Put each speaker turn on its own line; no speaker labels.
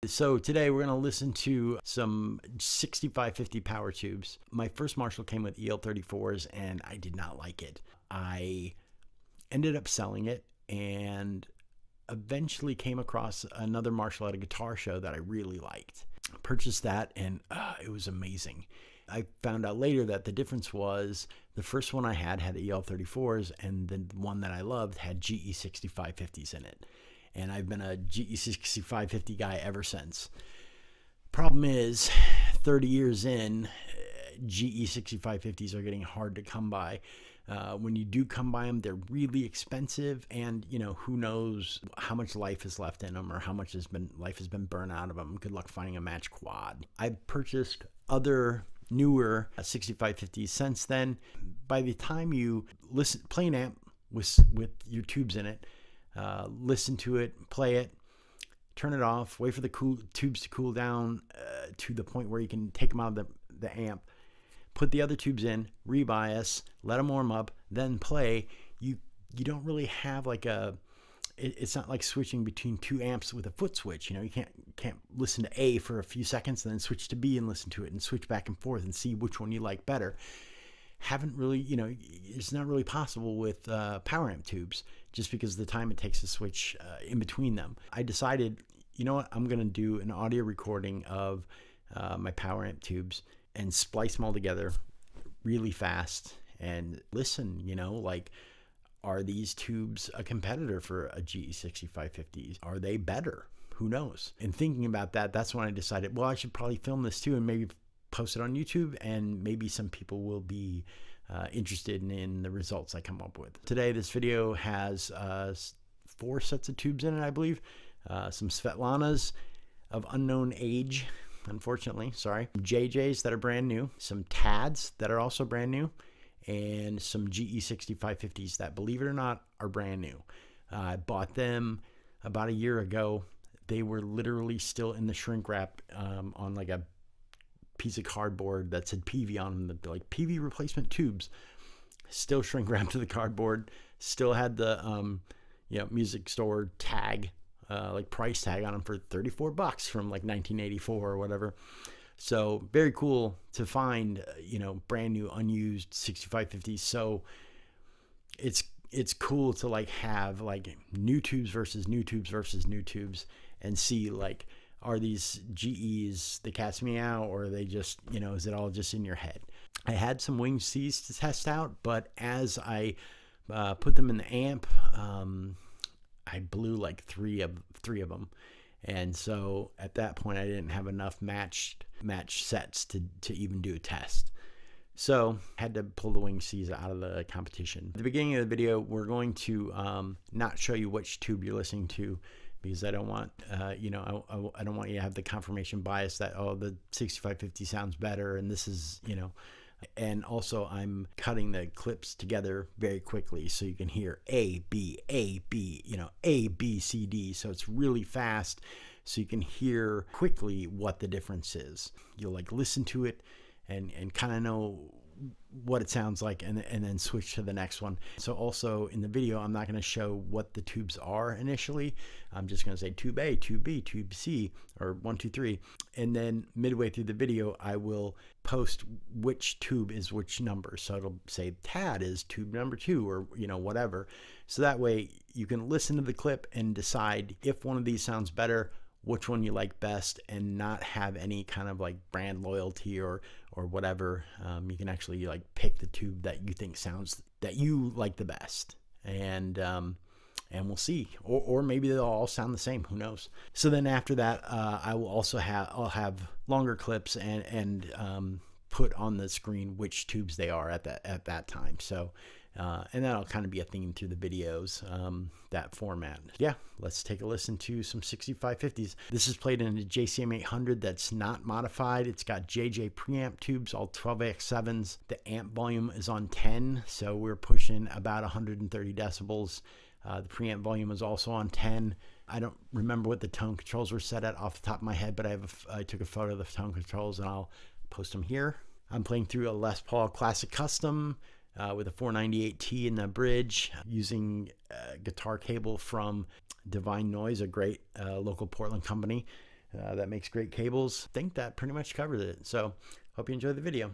So today we're going to listen to some 6550 power tubes. My first Marshall came with EL34s and I did not like it. I ended up selling it and eventually came across another Marshall at a guitar show that I really liked. Purchased that and it was amazing. I found out later that the difference was the first one I had EL34s and the one that I loved had GE 6550s in it. And I've been a GE 6550 guy ever since. Problem is, 30 years in, GE 6550s are getting hard to come by. When you do come by them, they're really expensive, and who knows how much life is left in them or how much life has been burned out of them. Good luck finding a match quad. I've purchased other newer 6550s since then. By the time you play an amp with your tubes in it, listen to it, play it, turn it off, wait for the tubes to cool down to the point where you can take them out of the amp, put the other tubes in, rebias, let them warm up, then play. You don't really have like it's not like switching between two amps with a foot switch. You can't listen to A for a few seconds and then switch to B and listen to it and switch back and forth and see which one you like better. Haven't really, it's not really possible with power amp tubes just because of the time it takes to switch in between them. I decided, I'm going to do an audio recording of my power amp tubes and splice them all together really fast and listen, are these tubes a competitor for a GE 6550s? Are they better? Who knows? And thinking about that, that's when I decided, well, I should probably film this too and maybe post it on YouTube, and maybe some people will be interested in the results I come up with. Today, this video has 4 sets of tubes in it, I believe. Some Svetlanas of unknown age, unfortunately, sorry. JJs that are brand new, some T.A.Ds that are also brand new, and some GE 6550s that, believe it or not, are brand new. I bought them about a year ago. They were literally still in the shrink wrap on like a piece of cardboard that said PV on them, like PV replacement tubes, still shrink wrapped to the cardboard, still had the music store tag, like price tag on them for $34 from like 1984 or whatever. So very cool to find brand new unused 6550s. So it's cool to like have like new tubes versus new tubes versus new tubes and see like, are these GEs the cat's meow, or are they just, is it all just in your head? I had some wing C's to test out, but as I put them in the amp, I blew like three of them. And so at that point, I didn't have enough match sets to even do a test. So I had to pull the wing C's out of the competition. At the beginning of the video, we're going to not show you which tube you're listening to, because I don't want, I don't want you to have the confirmation bias that, oh, the 6550 sounds better and this is, and also I'm cutting the clips together very quickly so you can hear A, B, A, B, A, B, C, D. So it's really fast so you can hear quickly what the difference is. You'll like listen to it and kind of know what it sounds like and then switch to the next one. So also in the video, I'm not going to show what the tubes are initially. I'm just going to say tube A, tube B, tube C, or 1, 2, 3. And then midway through the video, I will post which tube is which number. So it'll say T.A.D is tube number 2 or, whatever. So that way you can listen to the clip and decide if one of these sounds better, which one you like best, and not have any kind of like brand loyalty or whatever. You can actually like pick the tube that you think sounds that you like the best, and we'll see, or maybe they'll all sound the same. Who knows? So then after that, I will also I'll have longer clips and put on the screen which tubes they are at that time. So. And that'll kind of be a theme through the videos, that format. Yeah, let's take a listen to some 6550s. This is played in a JCM 800 that's not modified. It's got JJ preamp tubes, all 12x7s. The amp volume is on 10, so we're pushing about 130 decibels. The preamp volume is also on 10. I don't remember what the tone controls were set at off the top of my head, but I took a photo of the tone controls and I'll post them here. I'm playing through a Les Paul Classic Custom with a 498T in the bridge, using a guitar cable from Divine Noise, a great local Portland company. that makes great cables. I think that pretty much covered it. So hope you enjoyed the video.